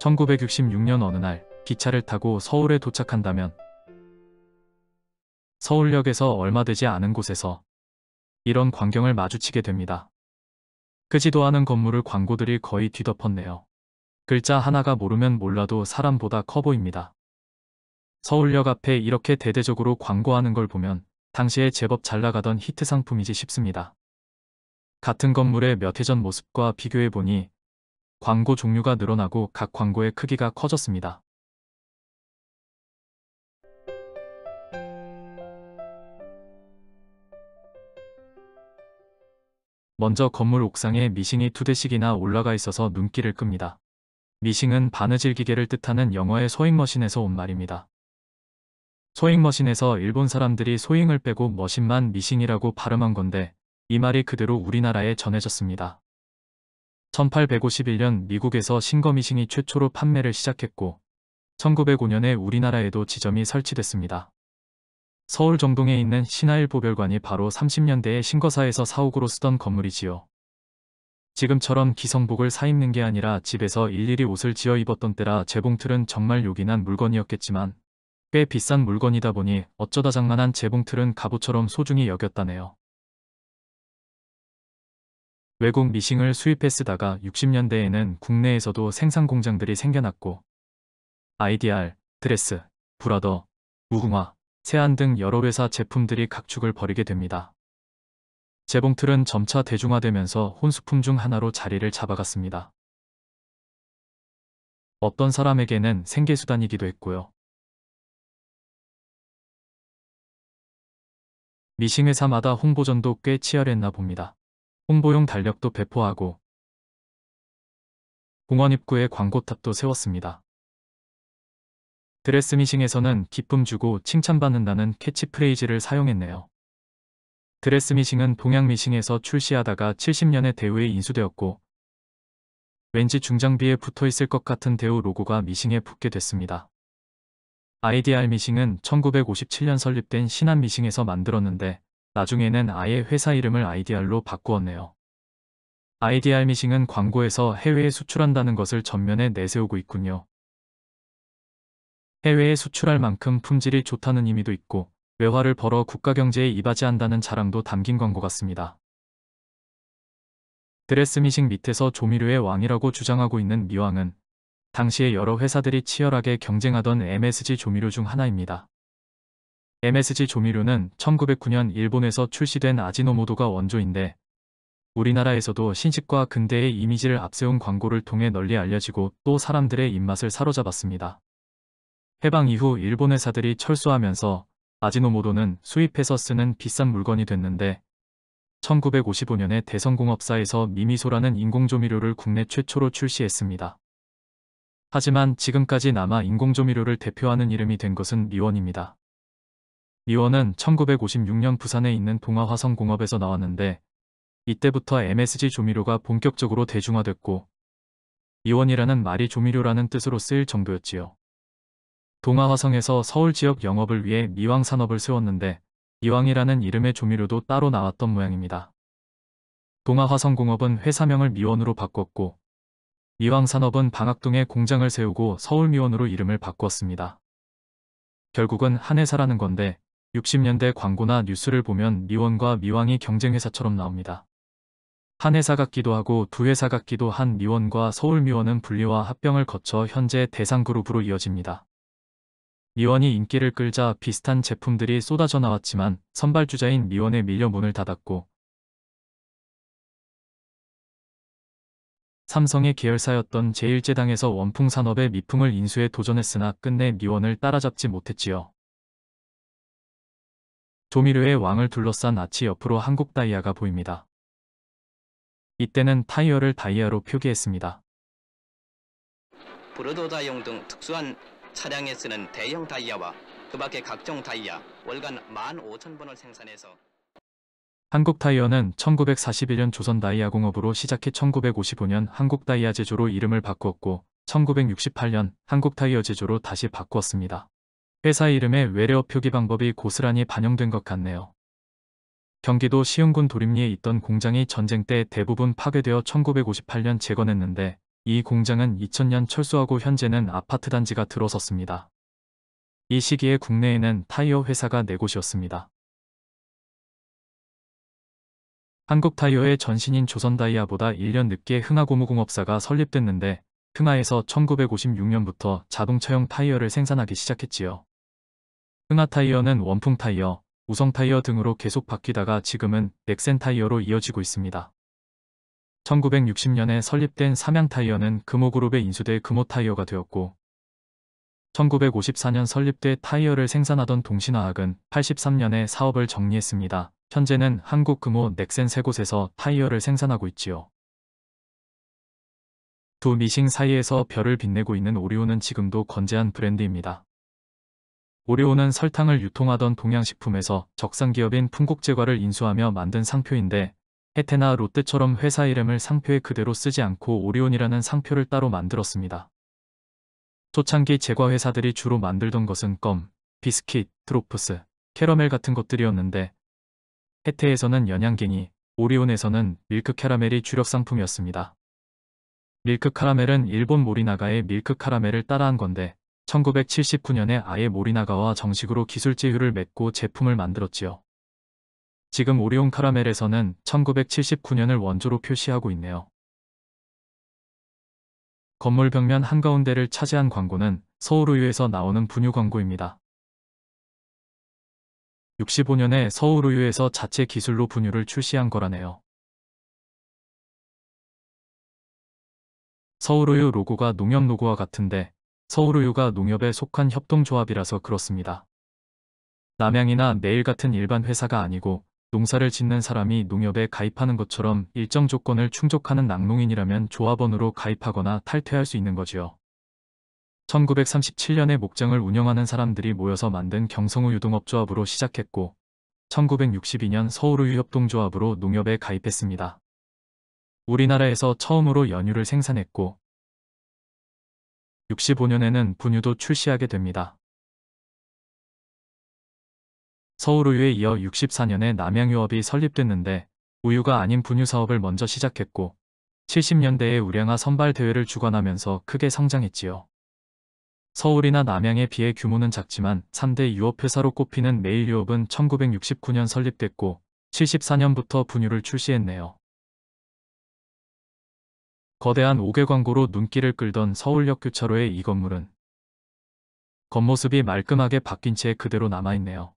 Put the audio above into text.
1966년 어느 날 기차를 타고 서울에 도착한다면 서울역에서 얼마 되지 않은 곳에서 이런 광경을 마주치게 됩니다. 크지도 않은 건물을 광고들이 거의 뒤덮었네요. 글자 하나가 모르면 몰라도 사람보다 커 보입니다. 서울역 앞에 이렇게 대대적으로 광고하는 걸 보면 당시에 제법 잘 나가던 히트 상품이지 싶습니다. 같은 건물의 몇 해 전 모습과 비교해보니 광고 종류가 늘어나고 각 광고의 크기가 커졌습니다. 먼저 건물 옥상에 미싱이 2대씩이나 올라가 있어서 눈길을 끕니다. 미싱은 바느질 기계를 뜻하는 영어의 소잉머신에서 온 말입니다. 소잉머신에서 일본 사람들이 소잉을 빼고 머신만 미싱이라고 발음한 건데 이 말이 그대로 우리나라에 전해졌습니다. 1851년 미국에서 싱거미싱이 최초로 판매를 시작했고 1905년에 우리나라에도 지점이 설치됐습니다. 서울 정동에 있는 신화일보별관이 바로 30년대에 신거사에서 사옥으로 쓰던 건물이지요. 지금처럼 기성복을 사입는 게 아니라 집에서 일일이 옷을 지어 입었던 때라 재봉틀은 정말 요긴한 물건이었겠지만 꽤 비싼 물건이다 보니 어쩌다 장만한 재봉틀은 갑오처럼 소중히 여겼다네요. 외국 미싱을 수입해 쓰다가 60년대에는 국내에서도 생산 공장들이 생겨났고 아이디알, 드레스, 브라더, 무궁화, 세안 등 여러 회사 제품들이 각축을 벌이게 됩니다. 재봉틀은 점차 대중화되면서 혼수품 중 하나로 자리를 잡아갔습니다. 어떤 사람에게는 생계수단이기도 했고요. 미싱 회사마다 홍보전도 꽤 치열했나 봅니다. 홍보용 달력도 배포하고 공원 입구에 광고탑도 세웠습니다. 드레스 미싱에서는 기쁨 주고 칭찬받는다는 캐치프레이즈를 사용했네요. 드레스 미싱은 동양 미싱에서 출시하다가 70년에 대우에 인수되었고 왠지 중장비에 붙어있을 것 같은 대우 로고가 미싱에 붙게 됐습니다. 아이디알 미싱은 1957년 설립된 신한 미싱에서 만들었는데 나중에는 아예 회사 이름을 아이디알로 바꾸었네요. 아이디알 미싱은 광고에서 해외에 수출한다는 것을 전면에 내세우고 있군요. 해외에 수출할 만큼 품질이 좋다는 의미도 있고 외화를 벌어 국가 경제에 이바지한다는 자랑도 담긴 광고 같습니다. 드레스 미싱 밑에서 조미료의 왕이라고 주장하고 있는 미왕은 당시에 여러 회사들이 치열하게 경쟁하던 MSG 조미료 중 하나입니다. MSG 조미료는 1909년 일본에서 출시된 아지노모토가 원조인데 우리나라에서도 신식과 근대의 이미지를 앞세운 광고를 통해 널리 알려지고 또 사람들의 입맛을 사로잡았습니다. 해방 이후 일본 회사들이 철수하면서 아지노모토는 수입해서 쓰는 비싼 물건이 됐는데 1955년에 대성공업사에서 미미소라는 인공조미료를 국내 최초로 출시했습니다. 하지만 지금까지 남아 인공조미료를 대표하는 이름이 된 것은 미원입니다. 미원은 1956년 부산에 있는 동아화성공업에서 나왔는데 이때부터 MSG 조미료가 본격적으로 대중화됐고 미원이라는 말이 조미료라는 뜻으로 쓰일 정도였지요. 동아화성에서 서울 지역 영업을 위해 미왕 산업을 세웠는데 미왕이라는 이름의 조미료도 따로 나왔던 모양입니다. 동아화성공업은 회사명을 미원으로 바꿨고 미왕 산업은 방학동에 공장을 세우고 서울미원으로 이름을 바꾸었습니다. 결국은 한 회사라는 건데 60년대 광고나 뉴스를 보면 미원과 미왕이 경쟁회사처럼 나옵니다. 한 회사 같기도 하고 두 회사 같기도 한 미원과 서울미원은 분리와 합병을 거쳐 현재 대상그룹으로 이어집니다. 미원이 인기를 끌자 비슷한 제품들이 쏟아져 나왔지만 선발주자인 미원에 밀려 문을 닫았고 삼성의 계열사였던 제1제당에서 원풍산업의 미풍을 인수해 도전했으나 끝내 미원을 따라잡지 못했지요. 조미료의 왕을 둘러싼 아치 옆으로 한국다이아가 보입니다. 이때는 타이어를 다이아로 표기했습니다. 브로도다용 등 특수한 차량에 쓰는 대형 다이아와 그 밖의 각종 다이아 월간 15,000번을 생산해서 한국타이어는 1941년 조선다이아공업으로 시작해 1955년 한국다이아 제조로 이름을 바꾸었고 1968년 한국타이어 제조로 다시 바꾸었습니다. 회사 이름의 외래어 표기 방법이 고스란히 반영된 것 같네요. 경기도 시흥군 도림리에 있던 공장이 전쟁 때 대부분 파괴되어 1958년 재건했는데 이 공장은 2000년 철수하고 현재는 아파트 단지가 들어섰습니다. 이 시기에 국내에는 타이어 회사가 4곳이었습니다. 한국타이어의 전신인 조선다이아보다 1년 늦게 흥하고무공업사가 설립됐는데 흥하에서 1956년부터 자동차용 타이어를 생산하기 시작했지요. 흥하타이어는 원풍타이어, 우성타이어 등으로 계속 바뀌다가 지금은 넥센타이어로 이어지고 있습니다. 1960년에 설립된 삼양타이어는 금호그룹에 인수돼 금호타이어가 되었고 1954년 설립돼 타이어를 생산하던 동신화학은 83년에 사업을 정리했습니다. 현재는 한국 금호 넥센 3곳에서 타이어를 생산하고 있지요. 두 미싱 사이에서 별을 빛내고 있는 오리온은 지금도 건재한 브랜드입니다. 오리온은 설탕을 유통하던 동양식품에서 적산기업인 풍국제과를 인수하며 만든 상표인데 혜태나 롯데처럼 회사 이름을 상표에 그대로 쓰지 않고 오리온이라는 상표를 따로 만들었습니다. 초창기 제과 회사들이 주로 만들던 것은 껌, 비스킷, 드로프스, 캐러멜 같은 것들이었는데 혜태에서는 연양갱이, 오리온에서는 밀크 캐러멜이 주력 상품이었습니다. 밀크 카라멜은 일본 모리나가의 밀크 카라멜을 따라한 건데 1979년에 아예 모리나가와 정식으로 기술 제휴를 맺고 제품을 만들었지요. 지금 오리온 카라멜에서는 1979년을 원조로 표시하고 있네요. 건물 벽면 한가운데를 차지한 광고는 서울우유에서 나오는 분유 광고입니다. 65년에 서울우유에서 자체 기술로 분유를 출시한 거라네요. 서울우유 로고가 농협 로고와 같은데 서울우유가 농협에 속한 협동조합이라서 그렇습니다. 남양이나 매일 같은 일반 회사가 아니고 농사를 짓는 사람이 농협에 가입하는 것처럼 일정 조건을 충족하는 낙농인이라면 조합원으로 가입하거나 탈퇴할 수 있는 거지요. 1937년에 목장을 운영하는 사람들이 모여서 만든 경성우 유동업조합으로 시작했고 1962년 서울우유 협동조합으로 농협에 가입했습니다. 우리나라에서 처음으로 연유를 생산했고 65년에는 분유도 출시하게 됩니다. 서울우유에 이어 64년에 남양유업이 설립됐는데 우유가 아닌 분유 사업을 먼저 시작했고 70년대에 우량아 선발대회를 주관하면서 크게 성장했지요. 서울이나 남양에 비해 규모는 작지만 3대 유업회사로 꼽히는 매일유업은 1969년 설립됐고 74년부터 분유를 출시했네요. 거대한 5개 광고로 눈길을 끌던 서울역 교차로의 이 건물은 겉모습이 말끔하게 바뀐 채 그대로 남아있네요.